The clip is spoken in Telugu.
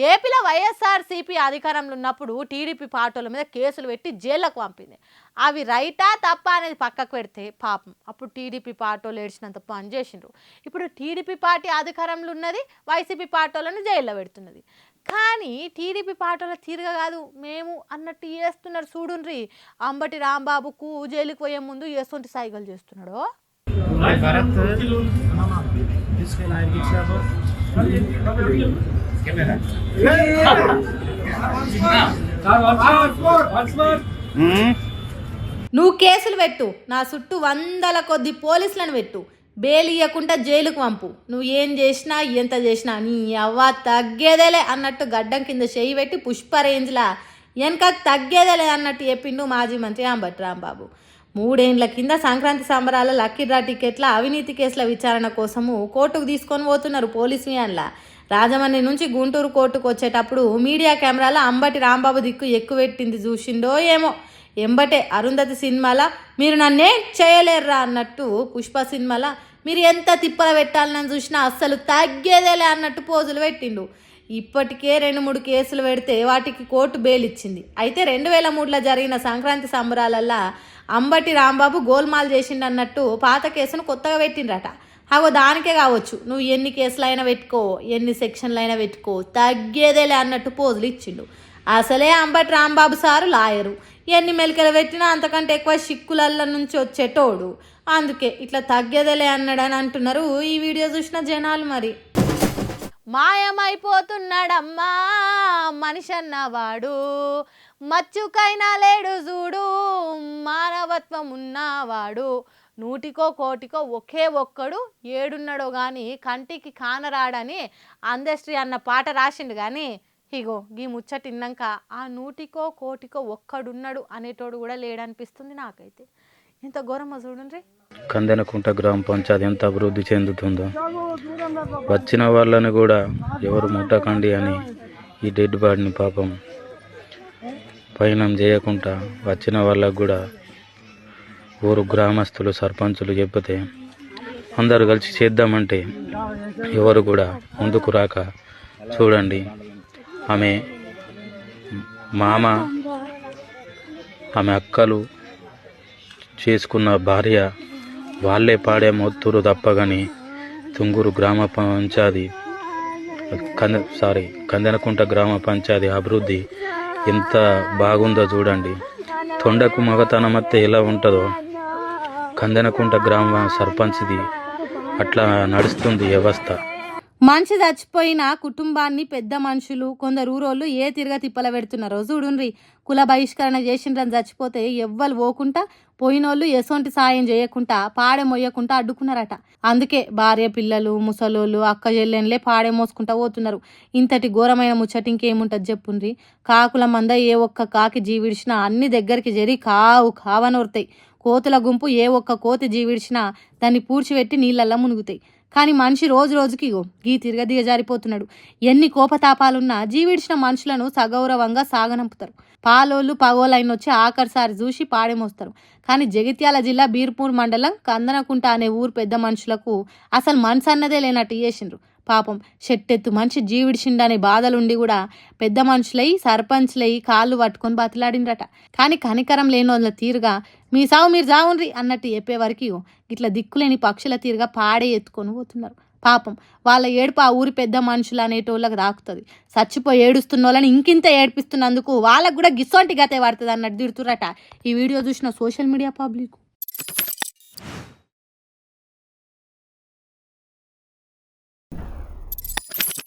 ఏపీలో వైఎస్ఆర్సీపీ అధికారంలో ఉన్నప్పుడు టీడీపీ పార్టీల మీద కేసులు పెట్టి జైళ్ళకు పంపింది. అవి రైటా తప్ప అనేది పక్కకు పెడితే పాపం అప్పుడు టీడీపీ పార్టీలు ఏడ్చినంత పని చేసిండ్రు. ఇప్పుడు టీడీపీ పార్టీ అధికారంలో ఉన్నది, వైసీపీ పార్టీలను జైల్లో పెడుతున్నది. కానీ టీడీపీ పార్టీల తీరుగా కాదు మేము అన్నట్టు చేస్తున్నారు. చూడుండ్రి, అంబటి రాంబాబుకు జైలుకు పోయే ముందు ఎసొంటి సైగలు చేస్తున్నాడు. నువ్వు కేసులు పెట్టు, నా చుట్టూ 100 కొద్ది పోలీసులను పెట్టు, బెయిల్ ఇవ్వకుండా జైలుకు పంపు, నువ్వు ఏం చేసినా ఎంత చేసినా నీ అవ్వ తగ్గేదేలే అన్నట్టు గడ్డం కింద చేయి పెట్టి పుష్ప రేంజ్లా వెనక తగ్గేదేలే అన్నట్టు చెప్పిండు మాజీ మంత్రి అంబటి రాంబాబు. 3 ఏళ్ల కింద సంక్రాంతి సంబరాల లక్కీ డ్రా టికెట్ల అవినీతి కేసుల విచారణ కోసము కోర్టుకు తీసుకొని పోతున్నారు పోలీసు వ్యాన్లా. రాజమండ్రి నుంచి గుంటూరు కోర్టుకు వచ్చేటప్పుడు మీడియా కెమెరాలో అంబటి రాంబాబు దిక్కు ఎక్కువ పెట్టింది చూసిండో ఏమో. ఎంబటే అరుంధతి సినిమాలా మీరు నన్నేం చేయలేర్రా అన్నట్టు, పుష్ప సినిమాలా మీరు ఎంత తిప్పల పెట్టాలని చూసినా అస్సలు తగ్గేదేలే అన్నట్టు పోజులు పెట్టిండు. ఇప్పటికే 2-3 కేసులు పెడితే వాటికి కోర్టు బెయిల్ ఇచ్చింది. అయితే 2003లో జరిగిన సంక్రాంతి సంబరాలల్లా అంబటి రాంబాబు గోల్మాల్ చేసిండన్నట్టు పాత కేసును కొత్తగా పెట్టిండ్రట. అగో దానికే కావచ్చు నువ్వు ఎన్ని కేసులైనా పెట్టుకో, ఎన్ని సెక్షన్లైనా పెట్టుకో, తగ్గేదేలే అన్నట్టు పోజులు ఇచ్చిండు. అసలే అంబటి రాంబాబు సారు లాయరు, ఎన్ని మెలికలు పెట్టినా అంతకంటే ఎక్కువ సిక్కులల్ల నుంచి వచ్చేటోడు. అందుకే ఇట్లా తగ్గేదేలే అన్నాడని అంటున్నారు ఈ వీడియో చూసిన జనాలు. మరి మాయమైపోతున్నాడమ్మా మనిషి అన్నవాడు, మచ్చుకైనా లేడు చూడు మానవత్వం ఉన్నవాడు, 100కో 1,00,00,000కో ఒకే ఒక్కడు ఏడున్నాడో కానీ కంటికి కానరాడని అందశ్రీ అన్న పాట రాసిండు. కానీ ఇగో ఈ ముచ్చటిన్నాక ఆ 100కో 1,00,00,000కో ఒక్కడున్నాడు అనేటోడు కూడా లేడనిపిస్తుంది నాకైతే. ఎంత ఘోరమో చూడండి. కందెనకుంట గ్రామ పంచాయతీ ఎంత అభివృద్ధి చెందుతుందో, వచ్చిన వాళ్ళని కూడా ఎవరు ముట్టకండి అని ఈ డెడ్ బాడీని పాపం పయనం చేయకుండా వచ్చిన వాళ్ళకు కూడా ఊరు గ్రామస్తులు సర్పంచులు చెప్తే అందరూ కలిసి చేద్దామంటే ఎవరు కూడా ముందుకు రాక చూడండి. ఆమె మామ, ఆమె అక్కలు చేసుకున్న భార్య వాళ్ళే పాడే మొత్తురు తప్పగాని తుంగూరు గ్రామ పంచాయతీ కందెనకుంట గ్రామ పంచాయతీ అభివృద్ధి ఎంత బాగుందో చూడండి. తొండకు మగతనం అత్తే ఎలా ఉంటుందో కందెనకుంట గ్రామ సర్పంచ్ది అట్లా నడుస్తుంది వ్యవస్థ. మనిషి చచ్చిపోయిన కుటుంబాన్ని పెద్ద మనుషులు కొందరు ఊరోళ్ళు ఏ తిరగ తిప్పల పెడుతున్నారో చూడుండ్రి. కుల బహిష్కరణ చేసిండ్రని చచ్చిపోతే ఎవ్వరు పోకుండా పోయినోళ్ళు ఎసొంటి సాయం చేయకుండా పాడె మొయ్యకుండా అడ్డుకున్నారట. అందుకే భార్య పిల్లలు ముసలోళ్ళు అక్క చెల్లెన్లే పాడె మోసుకుంటా పోతున్నారు. ఇంతటి ఘోరమైన ముచ్చట ఇంకేముంటుంది చెప్పుండ్రి. కాకుల మంద ఏ ఒక్క కాకి జీవిడిచినా అన్ని దగ్గరికి జరి కావు కావనొరుతాయి. కోతుల గుంపు ఏ ఒక్క కోతి జీవిడిచినా దాన్ని పూడ్చిపెట్టి నీళ్ళల్లా మునుగుతాయి. కానీ మనిషి రోజు రోజుకి గీ తిరగ దిగజారిపోతున్నాడు. ఎన్ని కోపతాపాలున్నా జీవిడిచిన మనుషులను సగౌరవంగా సాగనంపుతారు. పాలోళ్ళు పగోలైన వచ్చి ఆఖరిసారి చూసి పాడేమోస్తారు. కానీ జగిత్యాల జిల్లా బీర్పూర్ మండలం కందనకుంట అనే ఊరు పెద్ద మనుషులకు అసలు మనసు అన్నదే లేనట్టు చేసిండ్రు. పాపం షెట్టెత్తు మనిషి జీవిడిచిండనే బాధలుండి కూడా పెద్ద మనుషులై సర్పంచ్లై కాళ్ళు పట్టుకొని బతిలాడిండ్రట. కానీ కనికరం లేని వాళ్ళ తీరుగా మీ సావు మీరు జావుండ్రి అన్నట్టు చెప్పేవరకు ఇట్లా దిక్కులేని పక్షుల తీరుగా పాడే ఎత్తుకొని పోతున్నారు. పాపం వాళ్ళ ఏడుపు ఆ ఊరి పెద్ద మనుషులు అనేటోళ్ళకి దాకుతుంది. చచ్చిపోయి ఏడుస్తున్న వాళ్ళని ఇంకింత ఏడిపిస్తున్నందుకు వాళ్ళకు కూడా గిసొంటి గతే పడుతుంది అన్నట్టు తిడుతురట ఈ వీడియో చూసిన సోషల్ మీడియా పబ్లిక్.